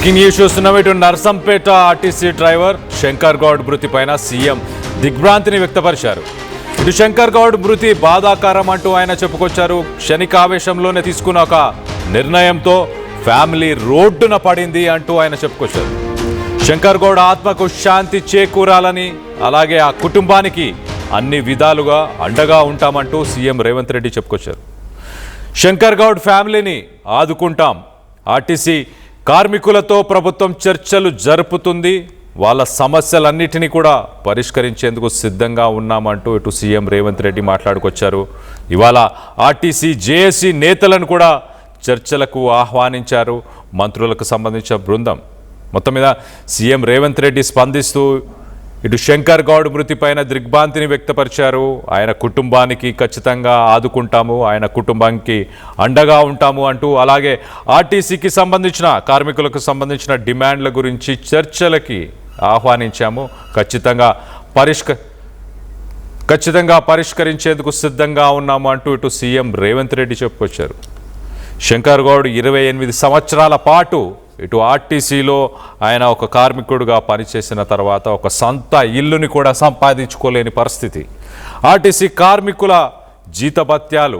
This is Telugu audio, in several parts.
బ్రేకింగ్ న్యూస్ చూస్తున్నాం. ఇటు నర్సంపేట ఆర్టీసీ డ్రైవర్ శంకర్ గౌడ్ మృతి పైన సీఎం దిగ్భ్రాంతిని వ్యక్తపరిచారు. ఇటు శంకర్ గౌడ్ మృతి బాధాకరం అంటూ ఆయన చెప్పుకొచ్చారు. క్షణికావేశంలోనే తీసుకున్న ఒక నిర్ణయంతో ఫ్యామిలీ రోడ్డున పడింది అంటూ ఆయన చెప్పుకొచ్చారు. శంకర్ గౌడ్ ఆత్మకు శాంతి చేకూరాలని, అలాగే ఆ కుటుంబానికి అన్ని విధాలుగా అండగా ఉంటామంటూ సీఎం రేవంత్ రెడ్డి చెప్పుకొచ్చారు. శంకర్ గౌడ్ ఫ్యామిలీని ఆదుకుంటాం, ఆర్టీసీ కార్మికులతో ప్రభుత్వం చర్చలు జరుపుతుంది, వాళ్ళ సమస్యలన్నిటినీ కూడా పరిష్కరించేందుకు సిద్ధంగా ఉన్నామంటూ ఇటు సీఎం రేవంత్ రెడ్డి మాట్లాడుకొచ్చారు. ఇవాళ ఆర్టీసీ జేఏసీ నేతలను కూడా చర్చలకు ఆహ్వానించారు. మంత్రులకు సంబంధించిన బృందం మొత్తం మీద సీఎం రేవంత్ రెడ్డి స్పందిస్తూ ఇటు శంకర్ గౌడ్ మృతిపైన దిగ్భ్రాంతిని వ్యక్తపరిచారు. ఆయన కుటుంబానికి ఖచ్చితంగా ఆదుకుంటాము, ఆయన కుటుంబానికి అండగా ఉంటాము అంటూ, అలాగే ఆర్టీసీకి సంబంధించిన కార్మికులకు సంబంధించిన డిమాండ్ల గురించి చర్చలకి ఆహ్వానించాము, ఖచ్చితంగా పరిష్కరించేందుకు సిద్ధంగా ఉన్నాము అంటూ ఇటు సీఎం రేవంత్ రెడ్డి చెప్పుకొచ్చారు. శంకర్ గౌడ్ 28 సంవత్సరాల పాటు ఇటు ఆర్టీసీలో ఆయన ఒక కార్మికుడుగా పనిచేసిన తర్వాత ఒక సొంత ఇల్లుని కూడా సంపాదించుకోలేని పరిస్థితి. ఆర్టీసీ కార్మికుల జీతభత్యాలు,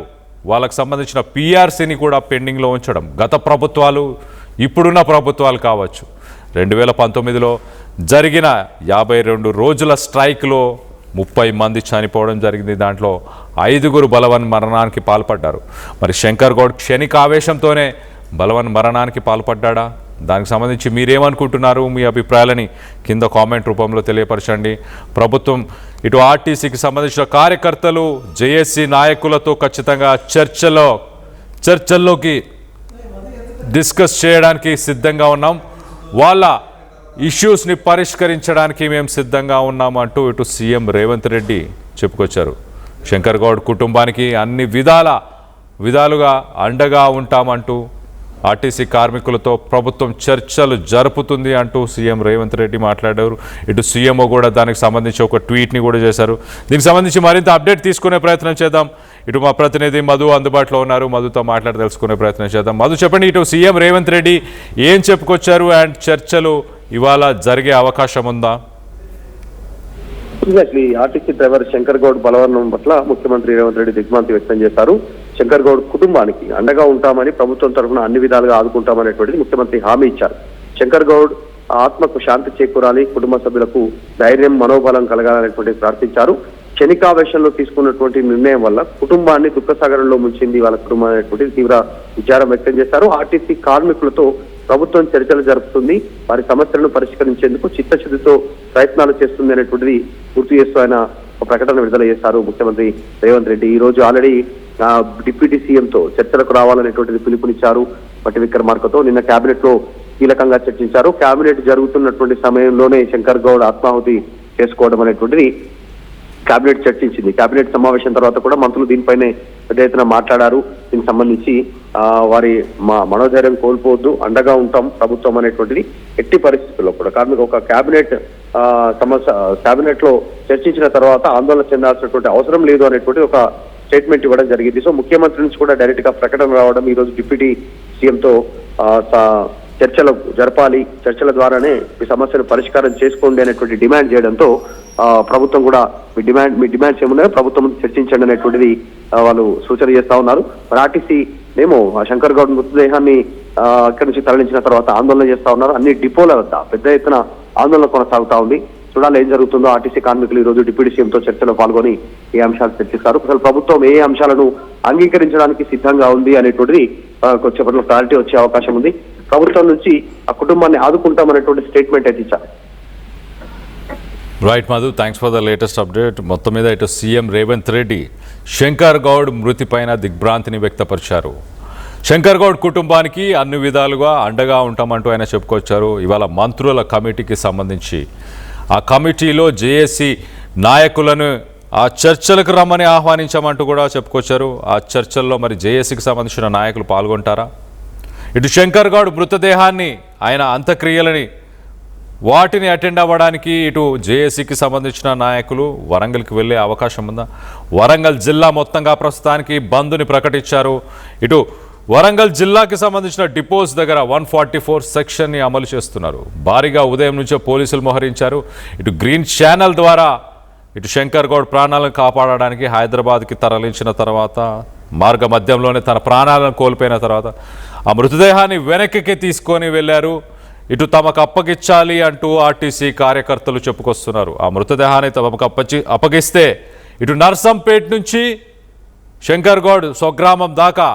వాళ్ళకు సంబంధించిన పీఆర్సీని కూడా పెండింగ్లో ఉంచడం గత ప్రభుత్వాలు, ఇప్పుడున్న ప్రభుత్వాలు కావచ్చు. 2019లో జరిగిన 52 రోజుల స్ట్రైక్లో 30 మంది చనిపోవడం జరిగింది. దాంట్లో 5 బలవన్ మరణానికి పాల్పడ్డారు. మరి శంకర్ గౌడ్ క్షణికావేశంతోనే బలవన్ మరణానికి పాల్పడ్డా? దానికి సంబంధించి మీరేమనుకుంటున్నారు? మీ అభిప్రాయాలని కింద కామెంట్ రూపంలో తెలియపరచండి. ప్రభుత్వం ఇటు ఆర్టీసీకి సంబంధించిన కార్యకర్తలు, జేఏసీ నాయకులతో ఖచ్చితంగా చర్చల్లోకి డిస్కస్ చేయడానికి సిద్ధంగా ఉన్నాం, వాళ్ళ ఇష్యూస్ని పరిష్కరించడానికి మేము సిద్ధంగా ఉన్నాము అంటూ ఇటు సీఎం రేవంత్ రెడ్డి చెప్పుకొచ్చారు. శంకర్ గౌడ్ కుటుంబానికి అన్ని విధాలుగా అండగా ఉంటామంటూ, ఆర్టీసీ కార్మికులతో ప్రభుత్వం చర్చలు జరుపుతుంది అంటూ సీఎం రేవంత్ రెడ్డి మాట్లాడారు. ఇటు సీఎంఓ కూడా దానికి సంబంధించి ఒక ట్వీట్ని కూడా చేశారు. దీనికి సంబంధించి మరింత అప్డేట్ తీసుకునే ప్రయత్నం చేద్దాం. ఇటు మా ప్రతినిధి మధు అందుబాటులో ఉన్నారు, మధుతో మాట్లాడి తెలుసుకునే ప్రయత్నం చేద్దాం. మధు, చెప్పండి, ఇటు సీఎం రేవంత్ రెడ్డి ఏం చెప్పుకొచ్చారు అండ్ చర్చలు ఇవాళ జరిగే అవకాశం ఉందా? ఆర్టీసీ డ్రైవర్ శంకర్ గౌడ్ బలవరణం పట్ల ముఖ్యమంత్రి రేవంత్ రెడ్డి దిగ్భ్రాంతి వ్యక్తం చేశారు. శంకర్ గౌడ్ కుటుంబానికి అండగా ఉంటామని, ప్రభుత్వం తరఫున అన్ని విధాలుగా ఆదుకుంటామనేటువంటిది ముఖ్యమంత్రి హామీ ఇచ్చారు. శంకర్ గౌడ్ ఆత్మకు శాంతి చేకూరాలి, కుటుంబ సభ్యులకు ధైర్యం, మనోబలం కలగాలనేటువంటి ప్రార్థించారు. క్షణికావేశంలో తీసుకున్నటువంటి నిర్ణయం వల్ల కుటుంబాన్ని దుఃఖసాగరంలో ముంచింది వాళ్ళ కుటుంబం అనేటువంటి తీవ్ర విచారం వ్యక్తం చేశారు. ఆర్టీసీ కార్మికులతో ప్రభుత్వం చర్చలు జరుపుతుంది, వారి సమస్యలను పరిష్కరించేందుకు చిత్తశుద్ధితో ప్రయత్నాలు చేస్తుంది అనేటువంటిది గుర్తు చేస్తూ ఆయన ఒక ప్రకటన విడుదల చేశారు ముఖ్యమంత్రి రేవంత్ రెడ్డి. ఈ రోజు ఆల్రెడీ డిప్యూటీ సీఎంతో చర్చలకు రావాలనేటువంటిది పిలుపునిచ్చారు. బట్టి విక్రమార్కతో నిన్న కేబినెట్ లో కీలకంగా చర్చించారు. కేబినెట్ జరుగుతున్నటువంటి సమయంలోనే శంకర్ గౌడ్ ఆత్మాహుతి చేసుకోవడం అనేటువంటిది కేబినెట్ చర్చించింది. కేబినెట్ సమావేశం తర్వాత కూడా మంత్రులు దీనిపైనే పెద్ద ఎత్తున మాట్లాడారు. దీనికి సంబంధించి వారి మనోధైర్యం కోల్పోవద్దు, అండగా ఉంటాం ప్రభుత్వం అనేటువంటిది ఎట్టి పరిస్థితుల్లో కూడా కార్మిక ఒక కేబినెట్ లో చర్చించిన తర్వాత ఆందోళన చెందాల్సినటువంటి అవసరం లేదు అనేటువంటి ఒక స్టేట్మెంట్ ఇవ్వడం జరిగింది. సో ముఖ్యమంత్రి నుంచి కూడా డైరెక్ట్ గా ప్రకటన రావడం, ఈ రోజు డిప్యూటీ సీఎంతో చర్చలు జరపాలి, చర్చల ద్వారానే మీ సమస్యను పరిష్కారం చేసుకోండి అనేటువంటి డిమాండ్ చేయడంతో ప్రభుత్వం కూడా మీ డిమాండ్స్ ఏమున్నాయో ప్రభుత్వం చర్చించండి అనేటువంటిది వాళ్ళు సూచన చేస్తా ఉన్నారు. మరి ఆర్టీసీ ఏమో శంకర్ గౌడ్ మృతదేహాన్ని ఇక్కడి నుంచి తరలించిన తర్వాత ఆందోళన చేస్తా ఉన్నారు. అన్ని డిపోల వద్ద పెద్ద ఎత్తున ఆందోళన కొనసాగుతా ఉంది. చూడాలి ఏం జరుగుతుందో. ఆర్టీసీ కార్మికులు ఈ రోజు డిప్యూటీ సీఎంతో చర్చలో పాల్గొని ఏ అంశాలు చర్చిస్తారు, అసలు ప్రభుత్వం ఏ అంశాలను అంగీకరించడానికి సిద్ధంగా ఉంది అనేటువంటిది కొంచెం క్లారిటీ వచ్చే అవకాశం ఉంది. ప్రభుత్వం నుంచి ఆ కుటుంబాన్ని ఆదుకుంటామనేటువంటి స్టేట్మెంట్ అయితే ఇచ్చారు. Right Madhu, thanks for the latest update. మొత్తం మీద ఇటు సీఎం రేవంత్ రెడ్డి శంకర్ గౌడ్ మృతిపైన దిగ్భ్రాంతిని వ్యక్తపరిచారు. శంకర్ గౌడ్ కుటుంబానికి అన్ని విధాలుగా అండగా ఉంటామంటూ ఆయన చెప్పుకొచ్చారు. ఇవాళ మంత్రుల కమిటీకి సంబంధించి ఆ కమిటీలో జేఏసీ నాయకులను ఆ చర్చలకు రమ్మని ఆహ్వానించామంటూ కూడా చెప్పుకొచ్చారు. ఆ చర్చల్లో మరి జేఏసీకి సంబంధించిన నాయకులు పాల్గొంటారా? ఇటు శంకర్ గౌడ్ మృతదేహాన్ని, ఆయన అంత్యక్రియలని వాటిని అటెండ్ అవ్వడానికి ఇటు జేఏసీకి సంబంధించిన నాయకులు వరంగల్కి వెళ్ళే అవకాశం ఉందా? వరంగల్ జిల్లా మొత్తంగా ప్రస్తుతానికి బంద్ని ప్రకటించారు. ఇటు వరంగల్ జిల్లాకి సంబంధించిన డిపోస్ దగ్గర 144 సెక్షన్ని అమలు చేస్తున్నారు. భారీగా ఉదయం నుంచే పోలీసులు మోహరించారు. ఇటు గ్రీన్ ఛానల్ ద్వారా ఇటు శంకర్ గౌడ్ ప్రాణాలను కాపాడడానికి హైదరాబాద్కి తరలించిన తర్వాత మార్గ మధ్యంలోనే తన ప్రాణాలను కోల్పోయిన తర్వాత ఆ మృతదేహాన్ని వెనక్కి తీసుకొని వెళ్ళారు. ఇటు తమకు అప్పగించాలి అంటూ ఆర్టీసీ కార్యకర్తలు చెప్పుకొస్తున్నారు. ఆ మృతదేహాన్ని తమకు అప్పగిస్తే ఇటు నర్సంపేట నుంచి శంకర్ గౌడ్ స్వగ్రామం దాకా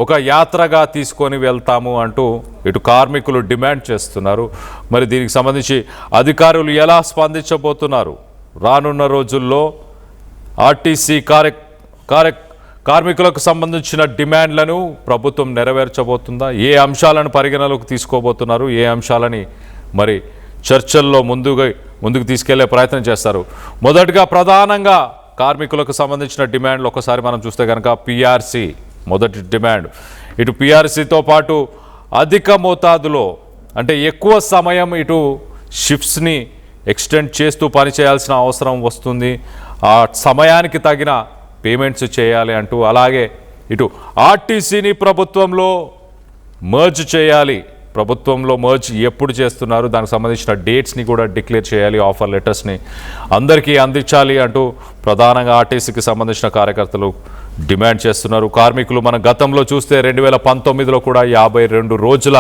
ఒక యాత్రగా తీసుకొని వెళ్తాము అంటూ ఇటు కార్మికులు డిమాండ్ చేస్తున్నారు. మరి దీనికి సంబంధించి అధికారులు ఎలా స్పందించబోతున్నారు? రానున్న రోజుల్లో ఆర్టీసీ కార్మికులకు సంబంధించిన డిమాండ్లను ప్రభుత్వం నెరవేర్చబోతుందా? ఏ అంశాలను పరిగణలోకి తీసుకోబోతున్నారు? ఏ అంశాలని మరి చర్చల్లో ముందుకు తీసుకెళ్లే ప్రయత్నం చేస్తారు? మొదటగా ప్రధానంగా కార్మికులకు సంబంధించిన డిమాండ్లు ఒకసారి మనం చూస్తే కనుక పిఆర్సీ మొదటి డిమాండ్. ఇటు పిఆర్సీతో పాటు అధిక మోతాదులో అంటే ఎక్కువ సమయం ఇటు షిఫ్ట్స్ని ఎక్స్టెండ్ చేస్తూ పనిచేయాల్సిన అవసరం వస్తుంది. ఆ సమయానికి తగిన పేమెంట్స్ చేయాలి అంటూ, అలాగే ఇటు ఆర్టీసీని ప్రభుత్వంలో మర్జ్ చేయాలి. ప్రభుత్వంలో మర్జ్ ఎప్పుడు చేస్తున్నారు, దానికి సంబంధించిన డేట్స్ని కూడా డిక్లేర్ చేయాలి. ఆఫర్ లెటర్స్ని అందరికీ అందించాలి అంటూ ప్రధానంగా ఆర్టీసీకి సంబంధించిన కార్యకర్తలు డిమాండ్ చేస్తున్నారు. కార్మికులు మన గతంలో చూస్తే 2019లో కూడా 52 రోజుల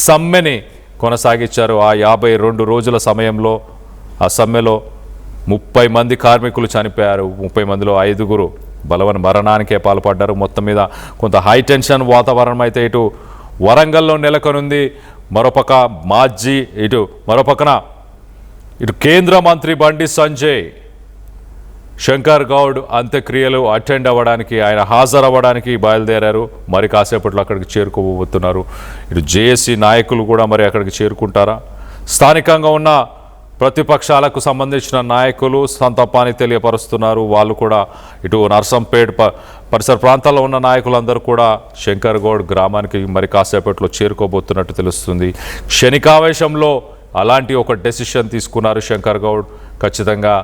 సమ్మెని కొనసాగించారు. ఆ 52 రోజుల సమయంలో ఆ సమ్మెలో 30 మంది కార్మికులు చనిపోయారు. 30 మందిలో 5గురు బలవన్ మరణానికే పాల్పడ్డారు. మొత్తం మీద కొంత హై టెన్షన్ వాతావరణం అయితే ఇటు వరంగల్లో నెలకొనుంది. మరోపక్కన ఇటు కేంద్ర మంత్రి బండి సంజయ్ శంకర్ గౌడ్ అంత్యక్రియలు అటెండ్ అవ్వడానికి, ఆయన హాజరవ్వడానికి బయలుదేరారు. మరి కాసేపట్లో అక్కడికి చేరుకోబోతున్నారు. ఇటు జేఏసీ నాయకులు కూడా మరి అక్కడికి చేరుకుంటారా? స్థానికంగా ఉన్న ప్రతిపక్షాలకు సంబంధించిన నాయకులు సంతాపాన్ని తెలియపరుస్తున్నారు. వాళ్ళు కూడా ఇటు నర్సంపేట పరిసర ప్రాంతాల్లో ఉన్న నాయకులందరూ కూడా శంకర్ గౌడ్ గ్రామానికి మరి కాసేపట్లో చేరుకోబోతున్నట్టు తెలుస్తుంది. క్షణికావేశంలో అలాంటి ఒక డెసిషన్ తీసుకున్నారు శంకర్ గౌడ్. ఖచ్చితంగా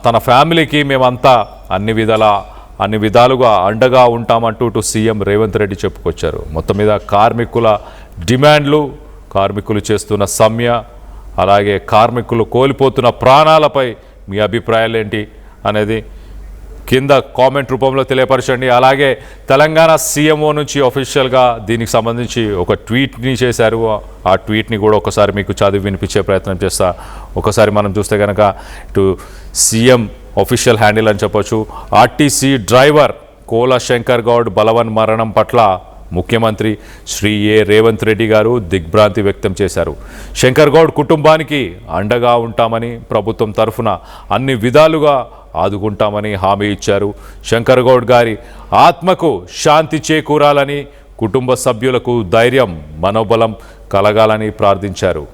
తన ఫ్యామిలీకి మేమంతా అన్ని విధాలుగా అండగా ఉంటామంటూ ఇటు సీఎం రేవంత్ రెడ్డి చెప్పుకొచ్చారు. మొత్తం మీద కార్మికుల డిమాండ్లు, కార్మికులు చేస్తున్న సమ్మె, అలాగే కార్మికులు కోల్పోతున్న ప్రాణాలపై మీ అభిప్రాయాలు ఏంటి అనేది కింద కామెంట్ రూపంలో తెలియపరచండి. అలాగే తెలంగాణ సీఎంఓ నుంచి అఫీషియల్గా దీనికి సంబంధించి ఒక ట్వీట్ని చేశారు. ఆ ట్వీట్ని కూడా ఒకసారి మీకు చదివి వినిపించే ప్రయత్నం చేస్తా. ఒకసారి మనం చూస్తే కనుక ఇటు సీఎం అఫీషియల్ హ్యాండిల్ అని చెప్పొచ్చు. ఆర్టీసీ డ్రైవర్ కోల శంకర్ గౌడ్ బలవన్ మరణం పట్ల ముఖ్యమంత్రి శ్రీ రేవంత్ రెడ్డి గారు దిగ్భ్రాంతి వ్యక్తం చేశారు. శంకర్ గౌడ్ కుటుంబానికి అండగా ఉంటామని, ప్రభుత్వం తరఫున అన్ని విధాలుగా ఆదుకుంటామని హామీ ఇచ్చారు. శంకర్ గౌడ్ గారి ఆత్మకు శాంతి చేకూరాలని, కుటుంబ సభ్యులకు ధైర్యం, మనోబలం కలగాలని ప్రార్థించారు.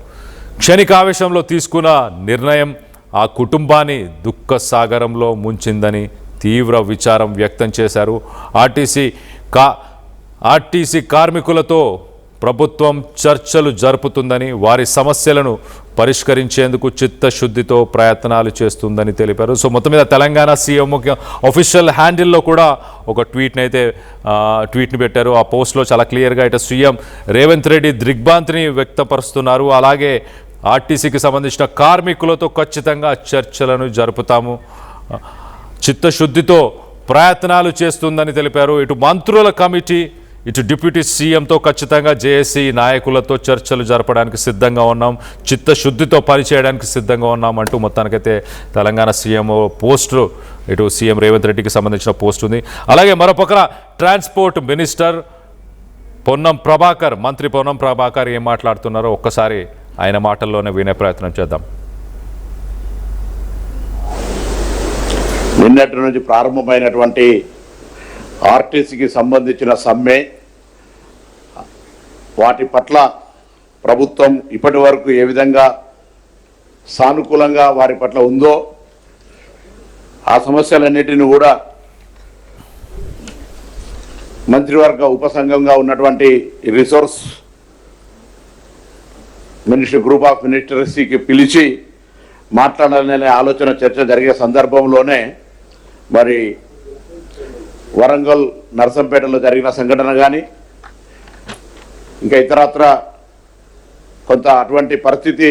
క్షణికావేశంలో తీసుకున్న నిర్ణయం ఆ కుటుంబాన్ని దుఃఖ సాగరంలో ముంచిందని తీవ్ర విచారం వ్యక్తం చేశారు. ఆర్టీసీ కార్మికులతో ప్రభుత్వం చర్చలు జరుపుతుందని, వారి సమస్యలను పరిష్కరించేందుకు చిత్తశుద్ధితో ప్రయత్నాలు చేస్తుందని తెలిపారు. సో మొత్తం మీద తెలంగాణ సీఎం అఫీషియల్ హ్యాండిల్లో కూడా ఒక ట్వీట్ని పెట్టారు. ఆ పోస్ట్లో చాలా క్లియర్గా ఇటు సీఎం రేవంత్ రెడ్డి దిగ్భ్రాంతిని వ్యక్తపరుస్తున్నారు. అలాగే ఆర్టీసీకి సంబంధించిన కార్మికులతో ఖచ్చితంగా చర్చలను జరుపుతాము, చిత్తశుద్ధితో ప్రయత్నాలు చేస్తుందని తెలిపారు. ఇటు మంత్రుల కమిటీ, ఇటు డిప్యూటీ సీఎంతో ఖచ్చితంగా జేఏసీ నాయకులతో చర్చలు జరపడానికి సిద్ధంగా ఉన్నాం, చిత్తశుద్ధితో పనిచేయడానికి సిద్ధంగా ఉన్నాం అంటూ మొత్తానికైతే తెలంగాణ సీఎం పోస్టు, ఇటు సీఎం రేవంత్ రెడ్డికి సంబంధించిన పోస్ట్ ఉంది. అలాగే మరోపక్కన ట్రాన్స్పోర్ట్ మినిస్టర్ మంత్రి పొన్నం ప్రభాకర్ ఏం మాట్లాడుతున్నారో ఒక్కసారి ఆయన మాటల్లోనే వినే ప్రయత్నం చేద్దాం. నిన్నటి నుంచి ప్రారంభమైనటువంటి ఆర్టీసీకి సంబంధించిన సమ్మె, వాటి పట్ల ప్రభుత్వం ఇప్పటి వరకు ఏ విధంగా సానుకూలంగా వారి పట్ల ఉందో, ఆ సమస్యలన్నిటిని కూడా మంత్రివర్గ ఉపసంఘంగా ఉన్నటువంటి రిసోర్స్ గ్రూప్ ఆఫ్ మినిస్టర్స్కి పిలిచి మాట్లాడాలనే ఆలోచన చర్చ జరిగే సందర్భంలోనే మరి వరంగల్ నర్సంపేటలో జరిగిన సంఘటన కానీ, ఇంకా ఇతరత్ర కొంత అటువంటి పరిస్థితి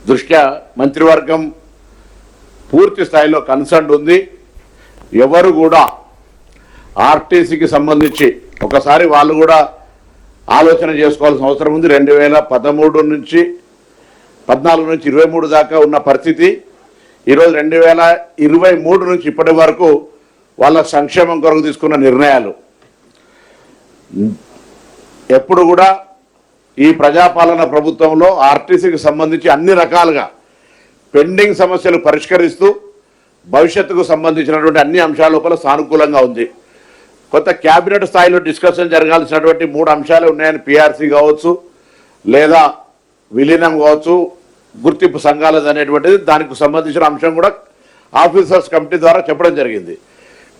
దృష్ట్యా మంత్రివర్గం పూర్తి స్థాయిలో కన్సర్న్ ఉంది. ఎవరు కూడా ఆర్టీసీకి సంబంధించి ఒకసారి వాళ్ళు కూడా ఆలోచన చేసుకోవాల్సిన అవసరం ఉంది. 2014 నుంచి 23 దాకా ఉన్న పరిస్థితి ఈరోజు 2023 నుంచి ఇప్పటి వరకు వాళ్ళ సంక్షేమం కొరకు తీసుకున్న నిర్ణయాలు. ఎప్పుడు కూడా ఈ ప్రజాపాలన ప్రభుత్వంలో ఆర్టీసీకి సంబంధించి అన్ని రకాలుగా పెండింగ్ సమస్యలు పరిష్కరిస్తూ భవిష్యత్తుకు సంబంధించినటువంటి అన్ని అంశాల లోపల సానుకూలంగా ఉంది. కొత్త క్యాబినెట్ స్థాయిలో డిస్కషన్ జరగాల్సినటువంటి 3 అంశాలు ఉన్నాయని పిఆర్సీ కావచ్చు, లేదా విలీనం కావచ్చు, గుర్తింపు సంఘాలది అనేటువంటిది దానికి సంబంధించిన అంశం కూడా ఆఫీసర్స్ కమిటీ ద్వారా చెప్పడం జరిగింది.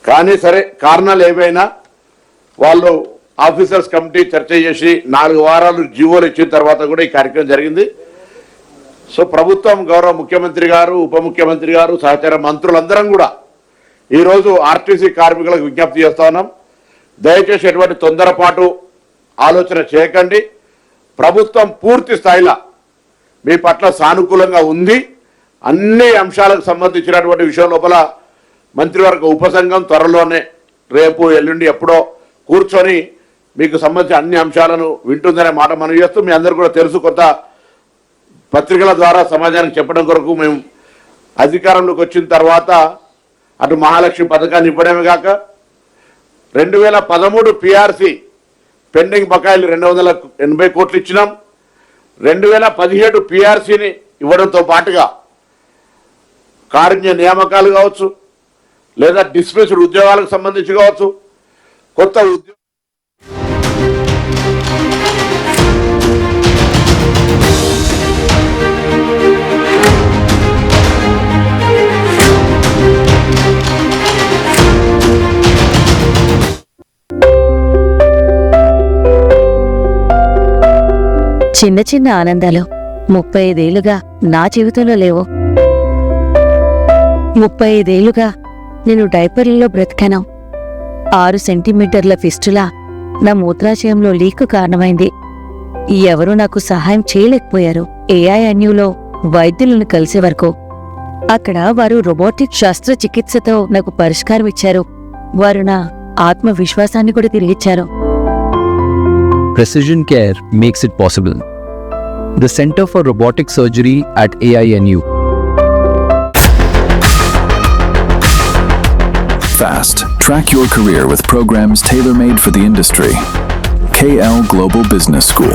కానీ సరే, కారణాలు ఏవైనా వాళ్ళు ఆఫీసర్స్ కమిటీ చర్చ చేసి 4 వారాలు జీవోలు ఇచ్చిన తర్వాత కూడా ఈ కార్యక్రమం జరిగింది. సో ప్రభుత్వం, గౌరవ ముఖ్యమంత్రి గారు, ఉప ముఖ్యమంత్రి గారు, సహచార మంత్రులందరం కూడా ఈరోజు ఆర్టీసీ కార్మికులకు విజ్ఞప్తి చేస్తా ఉన్నాం. దయచేసి ఎటువంటి తొందరపాటు ఆలోచన చేయకండి. ప్రభుత్వం పూర్తి స్థాయిలో మీ పట్ల సానుకూలంగా ఉంది. అన్ని అంశాలకు సంబంధించినటువంటి విషయం లోపల మంత్రివర్గ ఉపసంఘం త్వరలోనే రేపు ఎల్లుండి ఎప్పుడో కూర్చొని మీకు సంబంధించిన అన్ని అంశాలను వింటుందనే మాట మనం చేస్తూ, మీ అందరూ కూడా తెలుసు, కొత్త పత్రికల ద్వారా సమాజానికి చెప్పడం కొరకు మేము అధికారంలోకి వచ్చిన తర్వాత అటు మహాలక్ష్మి పథకాన్ని ఇవ్వడమే కాక 2013 పిఆర్సీ పెండింగ్ బకాయిలు 280 కోట్లు ఇచ్చినాం. 2017 పిఆర్సీని ఇవ్వడంతో పాటుగా కారుణ్య నియామకాలు కావచ్చు, లేదా డిస్మిస్డ్ ఉద్యోగాలకు సంబంధించి కావచ్చు, కొత్త చిన్న చిన్న ఆనందాలు 35 ఏళ్లుగా నా జీవితంలో లేవు. 35 ఏళ్లుగా నేను డైపర్లలో బ్రతికాను. 6 సెంటీమీటర్ల ఫిస్టులా నా మూత్రాశయంలో లీక్ కారణమైంది. ఎవరూ నాకు సహాయం చేయలేకపోయారు. ఏఐఎన్యూలో వైద్యులను కలిసే వరకు. అక్కడ వారు రోబోటిక్ శస్త్రచికిత్సతో నాకు పరిష్కారం ఇచ్చారు. వారు నా ఆత్మవిశ్వాసాన్ని కూడా తిరిగిచ్చారు. Precision Care makes it possible. The Center for Robotic Surgery at AINU. Fast. Track your career with programs tailor-made for the industry. KL Global Business School.